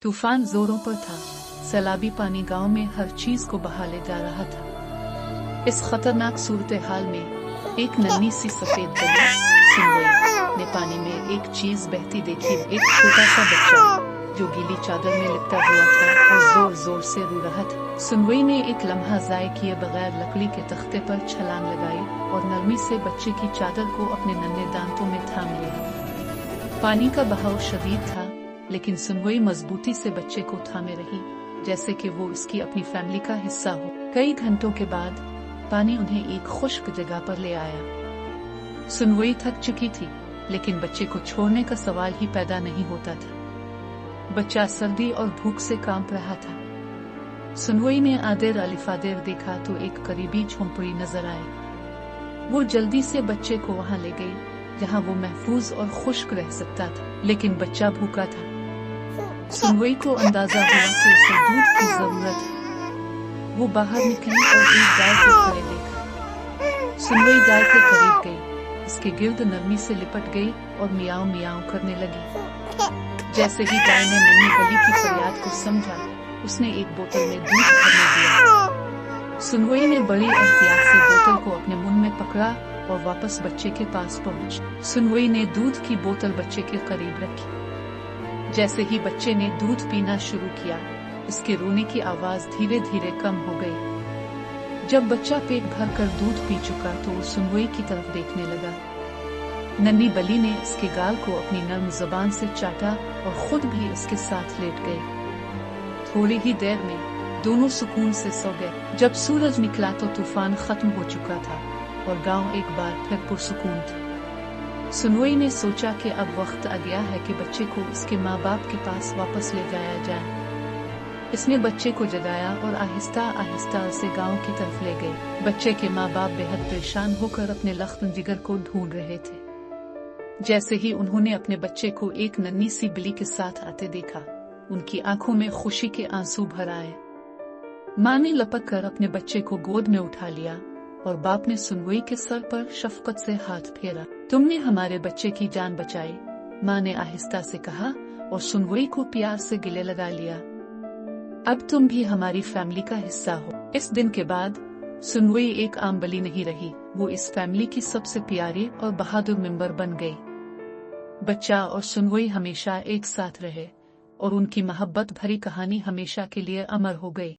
तूफान जोरों पर था। सैलाबी पानी गांव में हर चीज को बहा ले जा रहा था। इस खतरनाक सूरत हाल में एक नन्ही सी सफेद बल्ली सुनवई ने पानी में एक चीज बहती देखी। एक छोटा सा बच्चा जो गीली चादर में लिपटा हुआ था और जोर जोर से रो रहा था। सुनवई ने एक लम्हा ज़ाय किए बगैर लकड़ी के तख्ते पर छलांग लगाई और नरमी से बच्चे की चादर को अपने नन्हे दांतों में थाम लिया। पानी का बहाव शदीद था, लेकिन सुनवई मजबूती से बच्चे को थामे रही, जैसे कि वो इसकी अपनी फैमिली का हिस्सा हो। कई घंटों के बाद पानी उन्हें एक खुश्क जगह पर ले आया। सुनवई थक चुकी थी, लेकिन बच्चे को छोड़ने का सवाल ही पैदा नहीं होता था। बच्चा सर्दी और भूख से कांप रहा था। सुनवई ने आदेर अलिफादेर देखा तो एक करीबी झोंपड़ी नजर आई। वो जल्दी से बच्चे को वहां ले गई, जहां वो महफूज और खुश्क रह सकता था, लेकिन बच्चा भूखा था। सुनवई को अंदाजा हुआ कि उसे दूध की जरूरत है। वो बाहर निकली और एक गाय को खड़े देखा। सुनवई गाय के करीब गई, इसके गिर्द नरमी से लिपट गई और मियाओ मियाओ करने लगी। जैसे ही गाय ने नन्ही बल्ली की फरियाद को समझा, उसने एक बोतल में दूध भरने दिया। सुनवई ने बड़ी एहतियात से बोतल को अपने मुंह में पकड़ा और वापस बच्चे के पास पहुंची। सुनवई ने दूध की बोतल बच्चे के करीब रखी। जैसे ही बच्चे ने दूध पीना शुरू किया, इसके रोने की आवाज धीरे धीरे कम हो गई। जब बच्चा पेट भरकर दूध पी चुका तो वो सुनवई की तरफ देखने लगा। नन्ही बली ने इसके गाल को अपनी नर्म जुबान से चाटा और खुद भी इसके साथ लेट गई। थोड़ी ही देर में दोनों सुकून से सो गए। जब सूरज निकला तो तूफान खत्म हो चुका था और गांव एक बार फिर पुरसुकून था। सुनवई ने सोचा कि अब वक्त आ गया है कि बच्चे को उसके माँ बाप के पास वापस ले जाया जाए। इसने बच्चे को जगाया और आहिस्ता आहिस्ता उसे गांव की तरफ ले गई। बच्चे के माँ बाप बेहद परेशान होकर अपने लख्त जिगर को ढूंढ रहे थे। जैसे ही उन्होंने अपने बच्चे को एक नन्ही सी बिल्ली के साथ आते देखा, उनकी आंखों में खुशी के आंसू भर आए। माँ ने लपक कर अपने बच्चे को गोद में उठा लिया और बाप ने सुनवई के सर पर शफकत से हाथ फेरा। तुमने हमारे बच्चे की जान बचाई, माँ ने आहिस्ता से कहा और सुनवई को प्यार से गले लगा लिया। अब तुम भी हमारी फैमिली का हिस्सा हो। इस दिन के बाद सुनवई एक आम बली नहीं रही, वो इस फैमिली की सबसे प्यारी और बहादुर मेंबर बन गई। बच्चा और सुनवई हमेशा एक साथ रहे और उनकी मोहब्बत भरी कहानी हमेशा के लिए अमर हो गई।